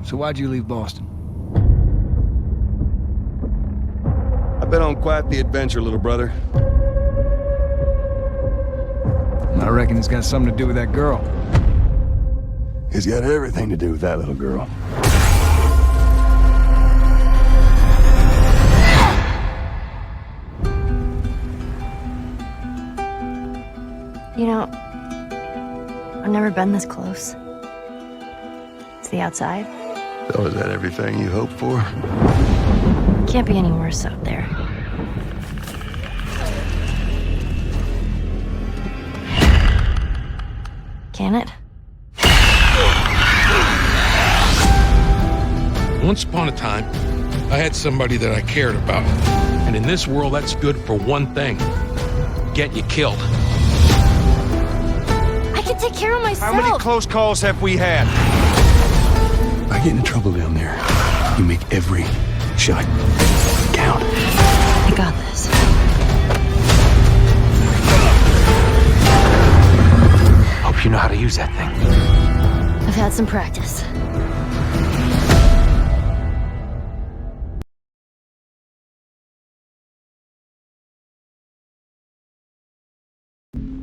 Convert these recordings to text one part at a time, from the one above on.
So why'd you leave Boston? I've been on quite the adventure, little brother. I reckon it's got something to do with that girl. It's got everything to do with that little girl. You know, I've never been this close. It's the outside. So is that everything you hoped for? Can't be any worse out there. Can it? Once upon a time, I had somebody that I cared about. And in this world, that's good for one thing. Get you killed. I can take care of myself. How many close calls have we had? I get in trouble down there. You make every shot count. I got this. Hope you know how to use that thing. I've had some practice.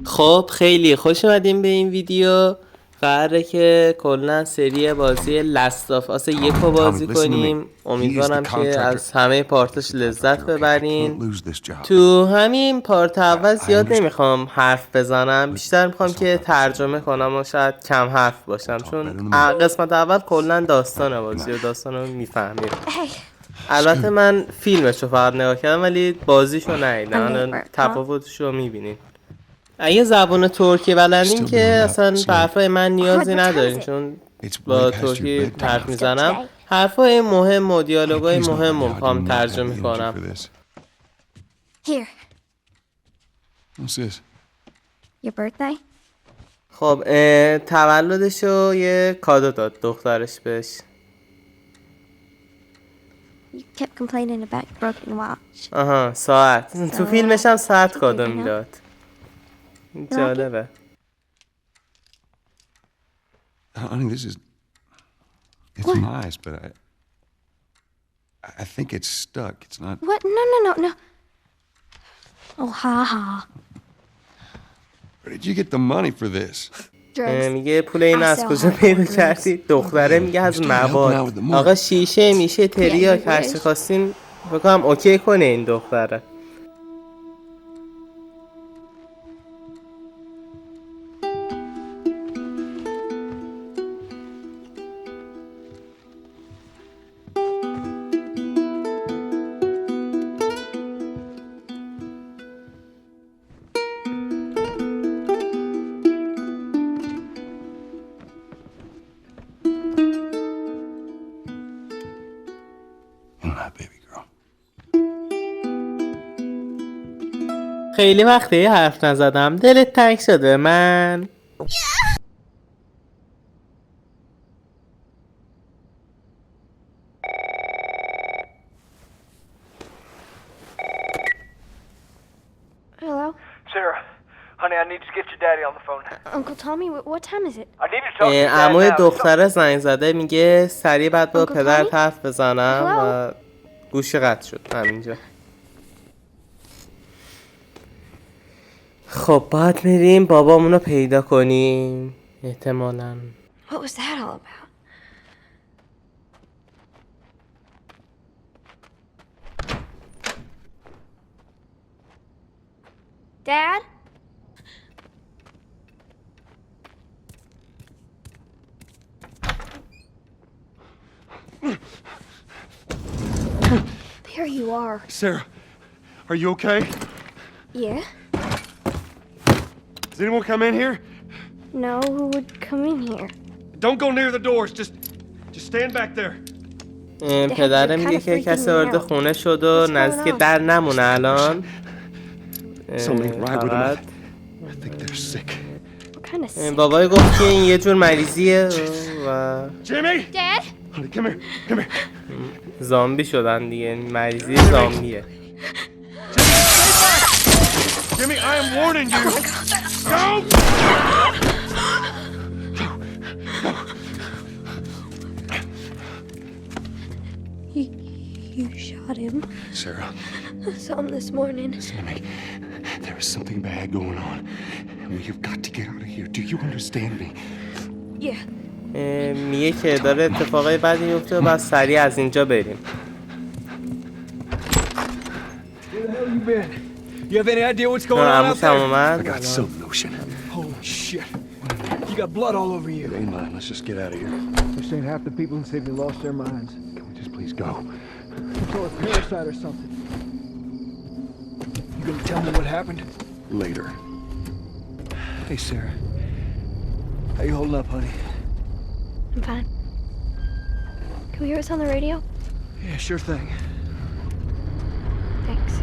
خب خیلی خوش اومدیم به این ویدیو. قراره که کلا سری بازی لست آف آس 1 رو بازی کنیم. امیدوارم که از همه پارتش لذت ببرین. تو همین پارت اول زیاد نمیخوام حرف بزنم، بیشتر میخوام که ترجمه کنم و شاید کم حرف باشم، چون قسمت اول کلا داستان بازی و داستان رو میفهمیم. البته من فیلمش رو فقط نگاه کردم ولی بازیش رو ندیدم، الان تفاوتش رو میبینیم. اگه زبان ترکی بلدین که اصلا به حرفای من نیازی ندارین، چون با ترکی حرف میزنم. حرفای مهم و دیالوگای مهم رو میخوام ترجمه کنم. Here. What's this? Your birthday? خب تولدشو یه کادو داد دخترش بهش. You kept complaining about your broken watch. آها ساعت. تو فیلمش هم ساعت کادو میداد. جالبه. Honey, this is... It's What? nice, but I think it's stuck. It's not... What? No. Oh, ha. Where did you get the money for this? میگه پول این از کجا پیدا کردی؟ دختره میگه از مواد. آقا شیشه میشه تریاک هرچی خواستین بکنم اوکی کنه این دختره. خیلی وقتی حرف نزدم، دلت تنگ شده من. Hello? Sarah, honey, I need to get your daddy on the phone. Uncle Tommy, what time is it? I need to talk to your dad عموی now. دختره زنگ زده، میگه سریع بعد با Uncle پدرت Tommy? حرف بزنم و Hello? گوشی قطع شد همینجا. خب باید میریم بابامونو پیدا کنیم احتمالاً. What was that all about? Dad? There you are. Sarah, are you okay? Yeah? Does anyone come in here? No, who would come in here? Don't go near the doors. Just stand back there. پدره میگه که کسی وارد خونه شد و نزدیک در نمونه الان. فقط I think they're sick. What kind of sick? بابای گفت که این یه جور مریضیه و Jimmy! Dad? Honey, come here. Come here. زامبی شدن دیگه، مریضی زامبیه. Jimmy, I am warning you. Go! got him. Sarah, I saw him this morning. listen to me. There is something bad going on. We have got to get out of here. Do you understand me? Yeah. میگه که داره اتفاقای بدی میفته و باید سریع از اینجا بریم. Where the hell you been? You have any idea what's going on عموش out هم there? I اومد. got some notion. Holy shit. You got blood all over you. It ain't mine. Let's just get out of here. They're saying half the people in Sydney lost their minds. Can we just please go? So a parasite or something. You gonna tell me what happened? Later. Hey, Sarah. How you holding up, honey? I'm fine. Can we hear us on the radio? Yeah, sure thing. Thanks.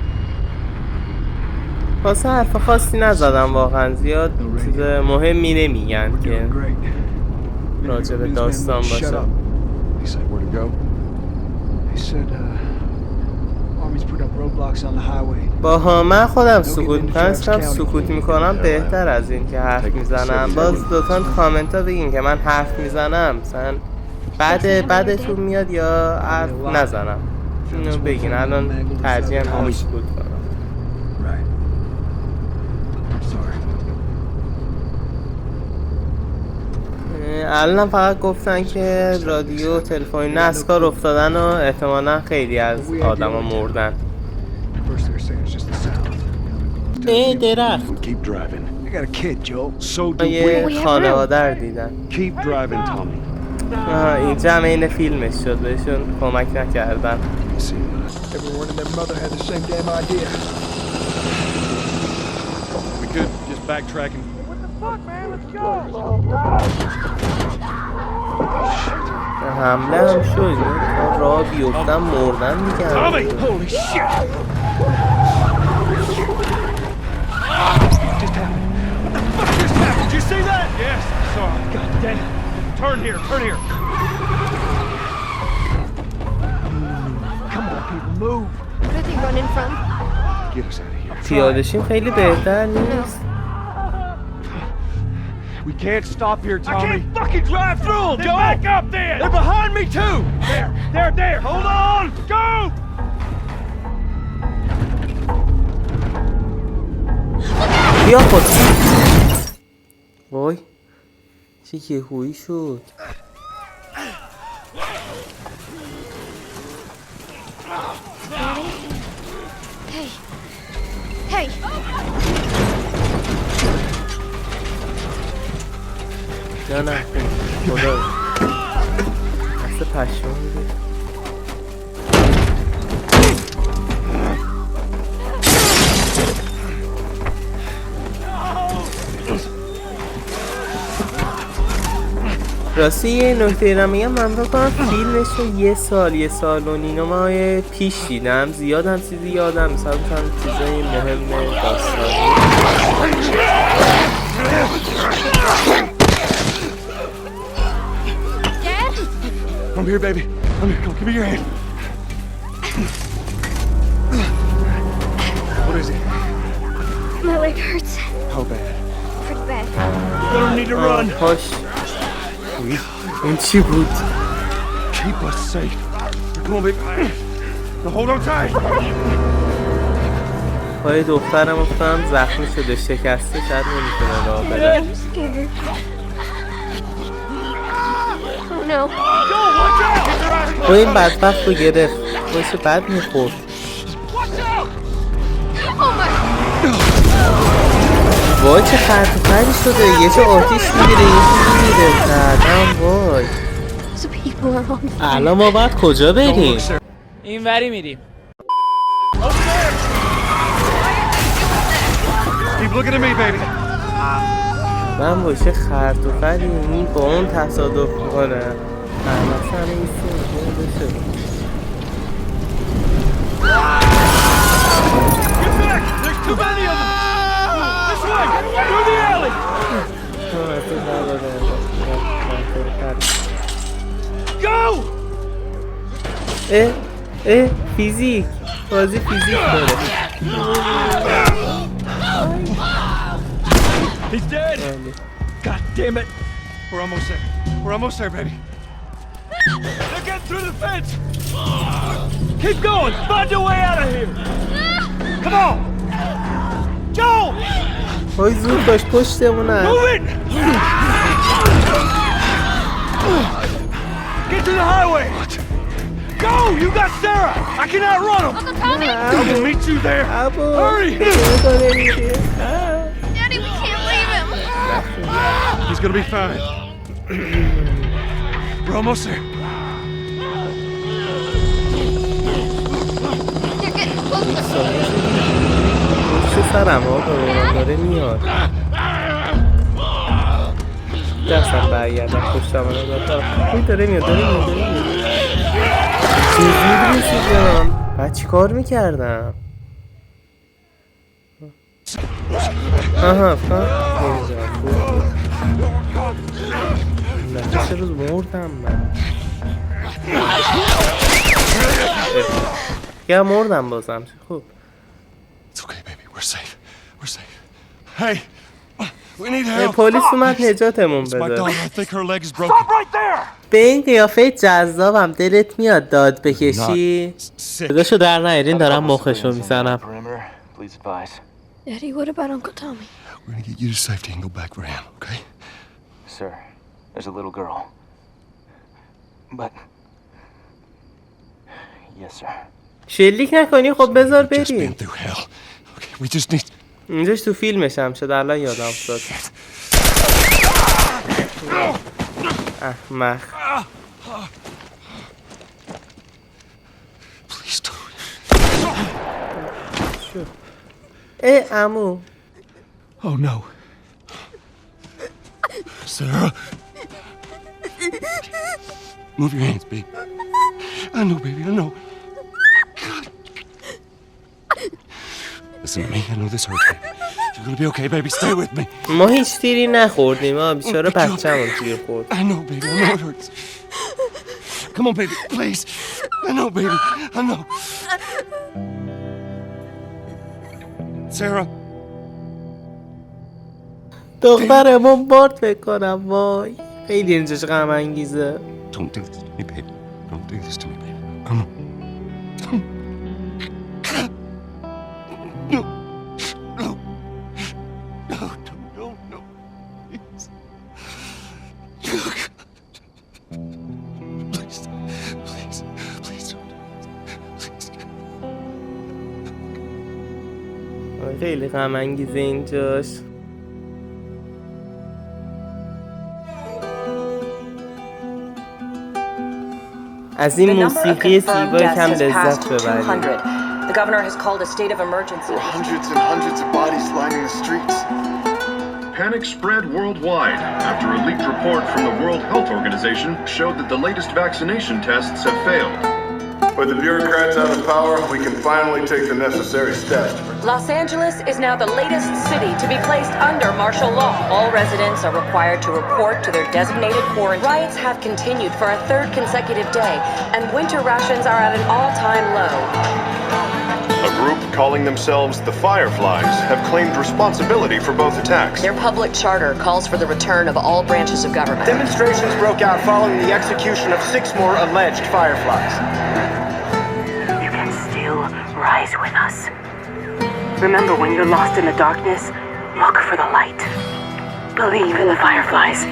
واسه حرف خاصی نزدم واقعا، زیاد چیز مهمی نمیگن We're که doing great. راجع به Newsman داستان wouldn't shut باشه. up. He said where to go? He said, Army's put up roadblocks on the highway. با من خودم سکوت میکنم، سکوت میکنم بهتر از این که حرف میزنم. باز دوتان کامنت ها بگین که من حرف میزنم مثلا بعدتون میاد یا حرف نزنم. اینو بگین، الان ترجیحاً همون سکوت کنم. Right. Sorry. الان فقط گفتن که رادیو تلفنی نسکار افتادن و احتمالاً خیلی از آدما مردن. First they were saying it's just the sound. درخت. Keep driving. I got a kid, Joel. So do we. یه خانواده رو دیدن. Keep driving, Tommy. این جمع این فیلمش شد، بهشون کمک نکردن. See you. Everyone and their mother had the same damn idea. We could just backtracking. حمله هم شد، تا راه بیفتن مردن میگن. Tommy! Holy shit! Just happened. What just happened? Did you see that? Yes, I saw it. God damn it. Turn here, turn here. Come on, people, move. What are they running from? Get us out of here. پیاده‌شیم خیلی بهتر نیست. We can't stop here, Tommy. I can't fucking drive through them, Joe! Back up then! They're behind me, too! There! Hold on! Go! بیا خود. وای چه یهویی شد. Hey! نه خدا اصلا پشمان میده. راستی یه نکته را میگم، من بکنم فیلمش رو یه سال و نیم ماه پیش دیدم. زیاد هم چیزی یادم مثلا چیزای مهم داستانی. Dad? I'm here, baby. I'm here. Come, give me your hand. What is it? My leg hurts. How bad? Pretty bad. Gonna need to run. خوش اون چی بود؟ Keep us safe. Come on, baby. Now hold on tight. پای دخترم افتادم زخمی شده، شکسته، شاید نمیتونه راه بره. I'm scared. Oh no. Go, watch out! Get your eyes با این بدبخت رو گرفت، باشه بد میخورد. وای چه خرد و خری شده، یه جا آتیش میگیره یه جا میگیره کردم. وای Those people are on fire. الان ما باید کجا بریم؟ این وری میریم. Keep looking at me, baby. من باشه خرد و خری این با اون تصادف میکنه. مثلا این فیلم بشه. Get back! There's too many of them! This way! Through the alley! Go! فیزیک بازی فیزیک داره. He's dead! God damn it! We're almost there. We're almost there, baby. They're getting through the fence! Keep going! Find your way out of here! Come on! Joel! وای زود باش پشتمونن. Move it! Get to the highway! Go! You got Sarah! I can outrun him! Uncle Tommy! I will meet you there! ابو Hurry! Daddy, we can't leave him! He's gonna be fine. We're almost there. You're getting closer! پشت سرم آقا داره میاد. دستم برگردم پشتم رو داره میاد چیزی رسیدم. بعد چی کار میکردم؟ آها نه چه روز مردم من یا مردم بازم. خوب It's okay, baby. We're safe. We're safe. Hey, we need help. پلیس اومد نجاتمون My بده. daughter, I think her leg is broken. Stop right there! به این قیافه جذابم دلت میاد داد بکشی؟ Sick. صداشو در نیارین دارم مخشو میزنم. Perimeter, please advise. Daddy, what about Uncle Tommy? We're gonna get you to safety and go back for him, okay? Sir, there's a little girl. But... Yes, sir. شلیک نکنی خب بذار We've just been بریم. through hell. Okay, we just need... اینجاش تو فیلمشم شد الان یادم افتاد. احمق. Please don't. عمو. Oh, no. Sarah. Move your hands, baby. I know, baby, I know. God. Listen to me, I know this hurts, baby. You're gonna be okay, baby. Stay with me. ما هیچ تیری نخوردیم ها بیچاره بچه‌مون تیر خورد. I know, baby, I know it hurts. Come on, baby, please. I know, baby, I know. Sarah. دخترمون برد فکر کنم وای. خیلی اینجاش غم انگیزه. Don't do this to me, baby. Don't do this to me, baby. Come on. No. No. No, no, no. Please. Please. Please. Please don't. Please. خیلی غم انگیزه اینجاش. از این موسیقی زیبا کم لذت ببریم. The governor has called a state of emergency. Hundreds and hundreds of bodies lining the streets. Panic spread worldwide after a leaked report from the World Health Organization showed that the latest vaccination tests have failed. With the bureaucrats out of power, we can finally take the necessary steps. Los Angeles is now the latest city to be placed under martial law. All residents are required to report to their designated quarantine. Riots have continued for a third consecutive day, and winter rations are at an all-time low. A group calling themselves the Fireflies have claimed responsibility for both attacks. Their public charter calls for the return of all branches of government. Demonstrations broke out following the execution of 6 more alleged Fireflies. You can still rise with us. Remember, when you're lost in the darkness, look for the light. Believe in the Fireflies.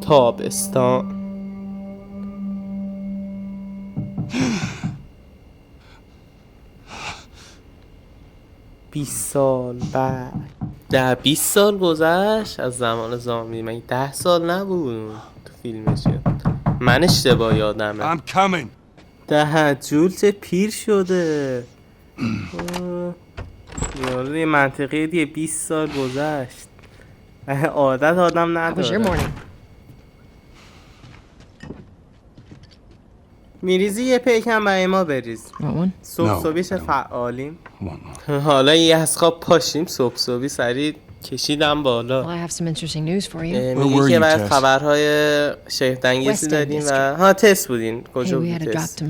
تابستان 20 سال بعد 10-20 سال گذشت از زمان زامبی. مگه 10 سال نبود تو فیلمش؟ من اشتباه یادمه. I'm coming. ده جول چه پیر شده. یه منطقه دیگه 20 سال گذشت. عادت آدم نداره. میریزی یه پیکم برای ما بریز. صبح صبحیش فعالیم. حالا یه از خواب پاشیم صبح صبحی سریع کشیدم بالا. میگه که بعد خبرهای شگفت‌انگیزی داریم و ها تست بودین. کجا بود تست؟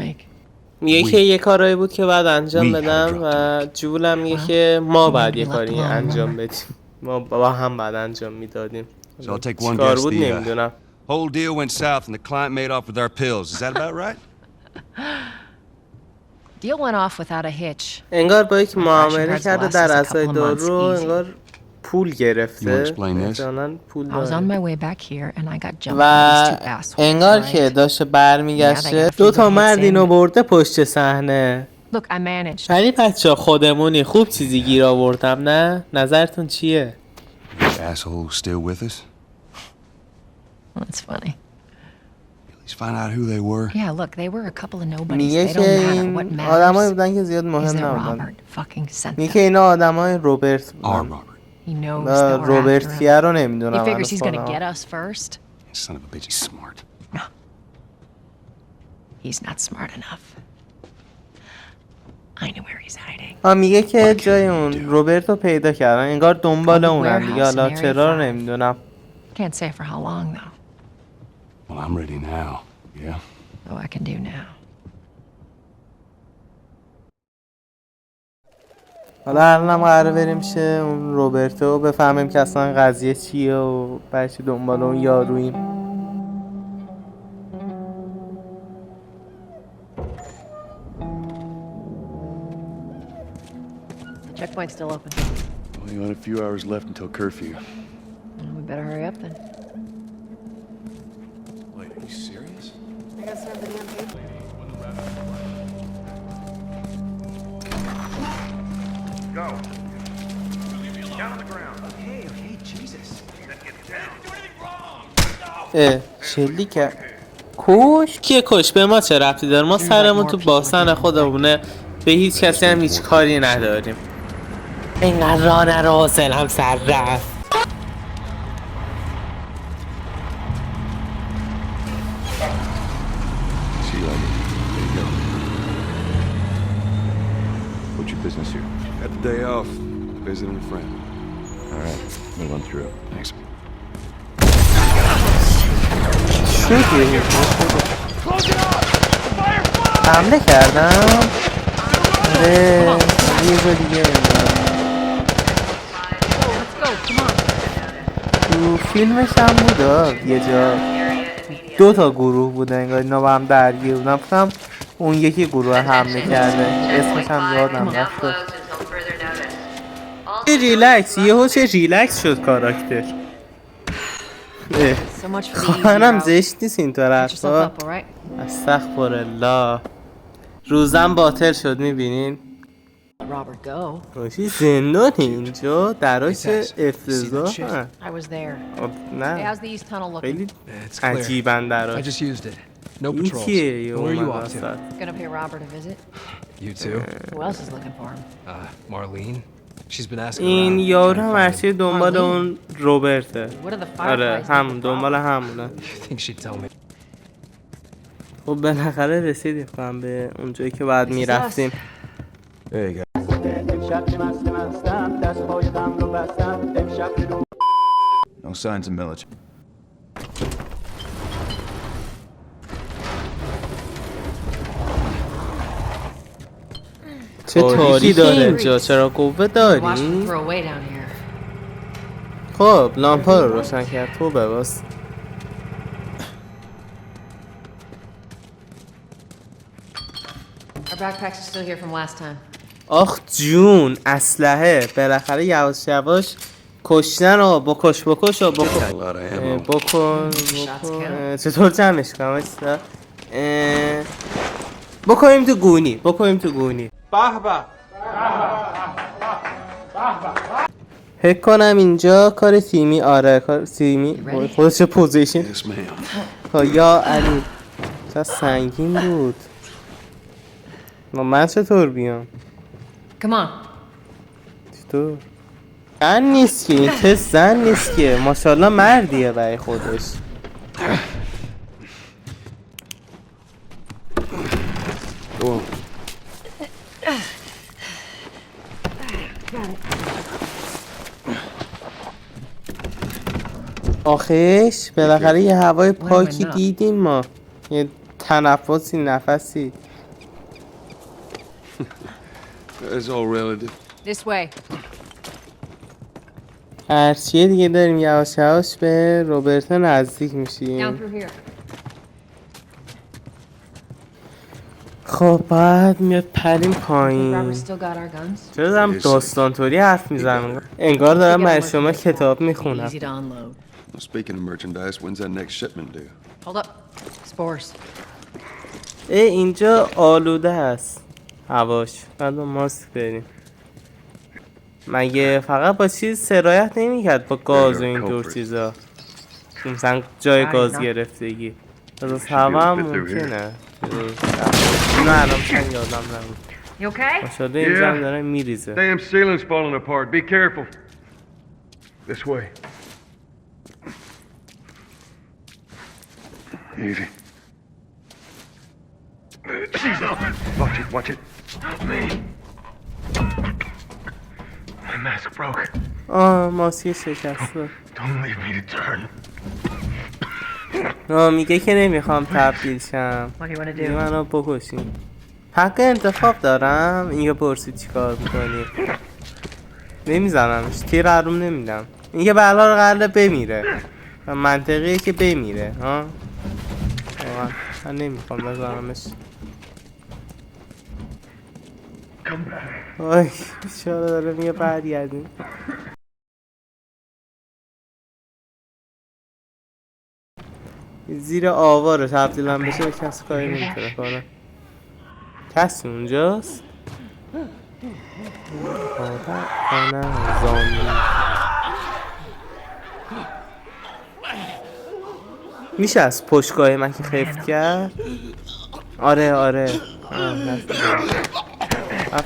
میگه که یه کارایی بود که بعد انجام بدم و جولم میگه که ما باید یه کاری انجام بدیم. ما با هم بعد انجام میدادیم. So I'll take one کار guess. بود The نمیدونم. whole deal went south and the client made off with our pills. Is that about right? Deal went off without a hitch. انگار با یک معامله کرده در ازای دارو انگار پول گرفته. مثلا پول I was on my way back here and I got jumped و by these two assholes. انگار که داشته برمیگشته دو تا مرد اینو برده پشت صحنه. Look, I managed. ولی بچه خودمونی خوب چیزی گیر آوردم نه؟ نظرتون چیه؟ Asshole still with us? That's funny. At least find out who they were. Yeah, look, they were a couple of nobodies. میگه They که don't matter. این What آدمایی matters بودن که زیاد is مهم that نبودن. Robert fucking sent میگه them. که اینا آدمای روبرت بودن. He knows that we're روبرتیه رو after him. نمیدونم. He figures he's gonna get us first. Son of a bitch, he's smart. He's not smart enough. I know where he's hiding. میگه که جای اون روبرت رو پیدا کردن. انگار دنبال اونم دیگه. حالا چرا رو نمیدونم. Can't say for how long though. Well, I'm ready now. Yeah? Oh, I can do now. حالا الانم قراره بریم شه اون روبرتو بفهمیم که اصلا قضیه چیه و برای چی دنبال اون یاروییم. Checkpoint's still open. Only got a few hours left until curfew. Well, we better hurry up then. Wait, are you serious? I gotta start the damn paper. Go. Down on the ground. Okay, Jesus. Get down. شلی که کش کیه کش به ما چه ربطی داره؟ ما سرمون تو باسن خودمونه به هیچ کسی هم هیچ کاری نداریم. اینقدر راه نرو حوصله‌ام سر رفت. See you later. There you go. What's your business here? Got the day off. Visiting a friend. All right, move on through. Thanks. حمله کردم. آره یه جا دیگه تو فیلمش هم بود یه جا دو تا گروه بوده انگار اینا با هم درگیر بودن. فکرم اون یکی گروه حمله کرده اسمش هم یادم رفت. چه ریلکس یهو چه ریلکس شد کاراکتر. خواهرم زشت نیست اینطور حرفا. استغفرالله. روزم باطل شد میبینین. روشی زندان اینجا دراش افتضاح هست. نه خیلی عجیبن دراش. این کیه یه اومد وسط. این یارو هم هرچی دنبال اون روبرته. آره هم دنبال همونه. خب بالاخره رسیدیم کنم به اونجایی که بعد میرفتیم. No signs of military. چه تاریکی داره اینجا؟ چرا قوه داری؟ خب لامپا رو روشن کرد. تو بباس. Our backpacks are still here from last time. آخ جون اسلحه بالاخره یواش یواش کشتن رو بکش بکن چطور جمعش کنم بکنیم تو گونی حک کنم اینجا کار تیمی. آره کار تیمی. خودش پوزیشن یا علی چه سنگین بود. من چطور بیام؟ چطور؟ زن نیست که این تست زن نیست که ماشاءالله مردیه برای خودش. آخیش بالاخره یه هوای پاکی دیدیم ما. یه تنفسی نفسی. It's all relative. This way. هرچیه دیگه داریم یواش یواش به روبرتا نزدیک Down میشیم. through here. خب بعد میاد پریم Think پایین. Robert's still got our guns? چرا دارم داستانطوری حرف میزنم؟ انگار دارم برای شما کتاب میخونم. Easy to unload. Well, speaking of merchandise, when's that next shipment due? Hold up. Spores. اینجا آلوده هست هواش. بعد با ماسک بریم. مگه فقط با چیز سرایت نمیکرد با گاز و اینطور چیزا؟ مثلا جای گاز گرفتگی از هوا هم ممکنه. نه الان من یادم نمید. You okay? ماشاءالله اینجا هم داره میریزه. Damn ceiling's falling apart. Be careful. This way. Easy. Watch it, watch it. Me. My mask broke. ماسکی شکسته. Don't leave me to turn. میگه که نمیخوام تبدیل شم. What do you want to میگه do? منو بکشین. حق انتخاب دارم. اینگه پرسید چی کار میکنی. نمیزنمش. تیر حروم نمیدم. اینگه بلا قراره بمیره و منطقیه که بمیره. ها من نمیخوام بزنمش. وای بیچاره داره میگه برگردیم. زیر آواره تبدیلم بشه کسی کاری نمیتونه کنه. کسی اونجاست؟ نه زامبی. میشه از پشتگاه من که خفت کرد؟ آره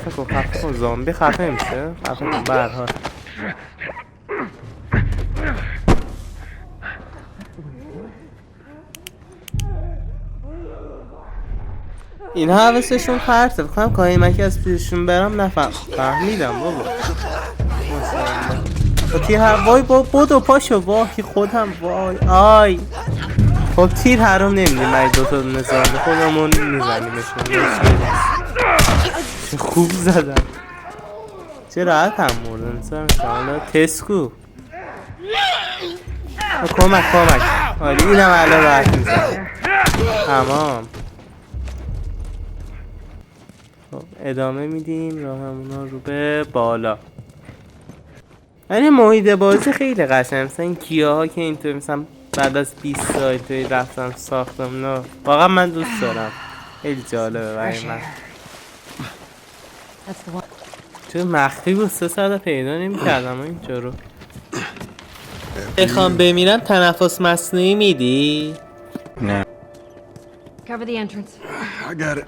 خفه کن زامبی خفه میشه؟ خفه کن برها. این حواسشون پرته. بخوام کاهیمکی از پیششون برم فهمیدم بابا. با تیر وای با بودو پاشو وای خودم وای آی. خب تیر حروم نمیدیم ای دوتا نظام خودمون میزنیمشون. چه خوب زدم. چه راحت هم مردن حالا تسکو کمک آره اینم الان راحت میزنم. تمام. خب ادامه میدیم راهمونا رو به بالا. یعنی محیط بازی خیلی قشنگه. مثلا این گیاه ها که اینطور مثلا بعد از 20 سال توی رفتم ساختم نه واقعا من دوست دارم. خیلی جالبه برای من. چون مخفی بود 3 ساعت پیدا نمی‌کردم اینجا رو. بخوام بمیرم تنفس مصنوعی میدی؟ نه. Cover the entrance. I got it.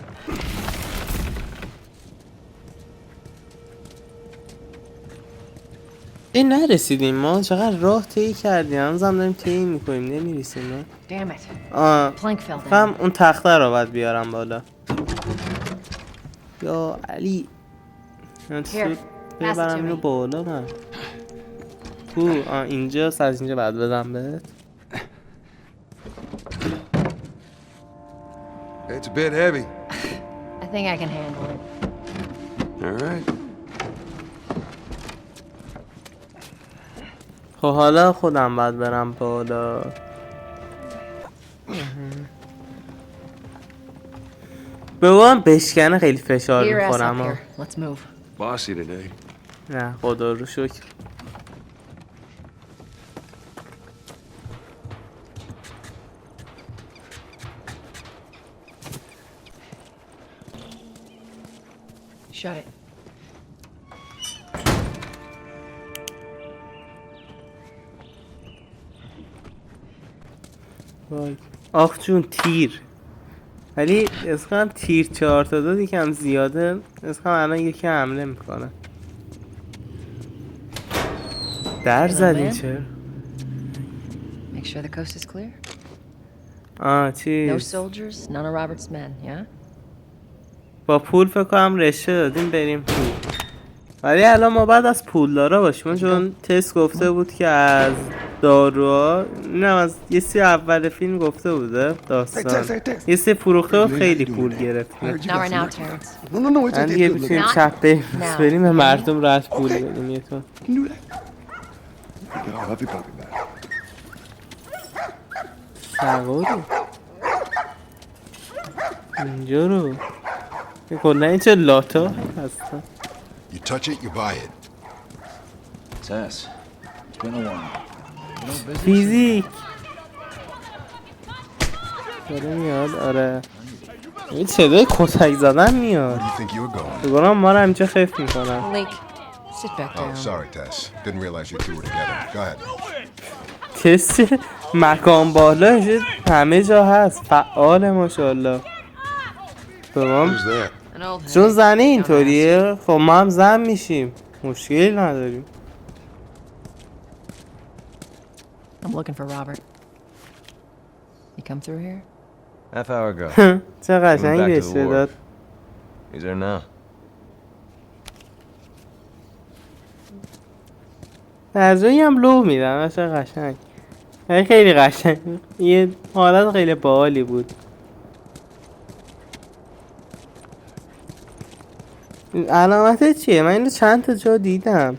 این نرسیدیم ما. چقدر راه طی کردیم. هنوزم داریم طی میکنیم نمیرسیم نه. Damn it. Plank fell down. هم اون تخته رو باید بیارم بالا. یا علی من سود ببرم اینو بالا من. تو اینجاست. از اینجا بعد بدم بهت. It's a bit heavy. I think I can handle it. All right. خب حالا خودم باید برم بالا. به اون بشکنه خیلی فشار میخورم. Let's move. Bossy today. نه خدا رو شکر. Shut it. وای آخ جون تیر. ولی اسخم تیر 4 تا داد یکم زیاده. اسخم الان یکی حمله میکنه. در زدین چرا؟ Make sure the coast is clear. No چیز soldiers, none of Robert's men, yeah? با پول فکر کنم رشته دادیم بریم پول. ولی الان ما بعد از پول دارا باشیم چون تست گفته بود که از داروها اینم از یه سی اول فیلم گفته بوده داستان یه سی فروخته بود خیلی پول گرفتیم. Not right now, Terrence. من دیگه بتونیم چپ بریم به مردم راحت پول بدیم یه طور. I love you, puppy back. سواری اینجا رو کلا این چه لاتا هستن. You touch it, you buy it. Tess, it's been a while. فیزیک داره میاد. آره این صدای کتک زدن میاد. Where do you think you were going? بگرام ما رو همینجا خیف میکنن. Lake, sit back down. Oh, sorry, Tess. Didn't realize you two were together. Go ahead. تست مکان بالا همه جا هست. فعال ماشاءالله. تمام. Who's there? An old چون head. زنه اینطوریه خب ما هم زن میشیم. مشکلی نداریم. I'm looking for Robert. You come through here? Half hour ago. چه قشنگ بشه داد. He's there now. در جایی هم لو میدن. چه قشنگ. خیلی قشنگ. یه حالت خیلی باحالی بود. علامت چیه؟ من اینو چند تا جا دیدم.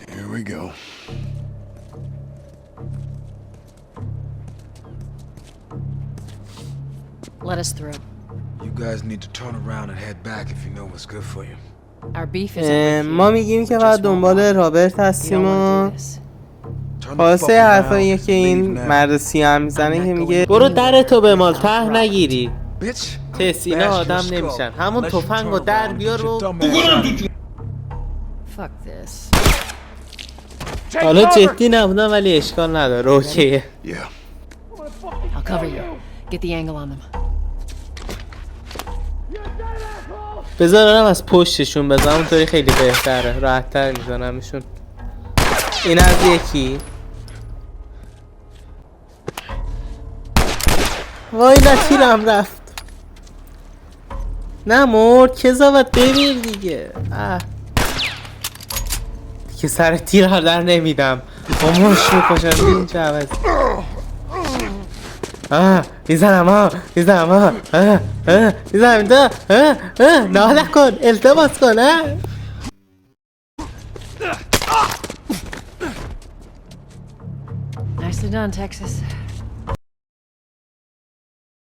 Here we go. Let us through. You guys need to turn around and head back if you know what's good for you. Our beef is ما میگیم که باید دنبال رابرت هستیم و خلاصه حرفاییه که این مرد سیاه میزنه که میگه برو درتو به مال ته نگیری. تس اینا آدم نمیشن. همون تفنگ و در بیار و Fuck this. حالا جدی نبودم ولی اشکال نداره. اوکیه. I'll cover you. Get the angle on them. بذارم از پشتشون بزنم اونطوری خیلی بهتره. راحت تر میزنمشون. این از یکی. وای نه تیرم رفت. نه مرد کذابت ببین دیگه. دیگه سر تیر ها در نمیدم. با مش میکشم این چه عوض. میزنم میزنم ناله کن التماس کن. Nicely done, Texas.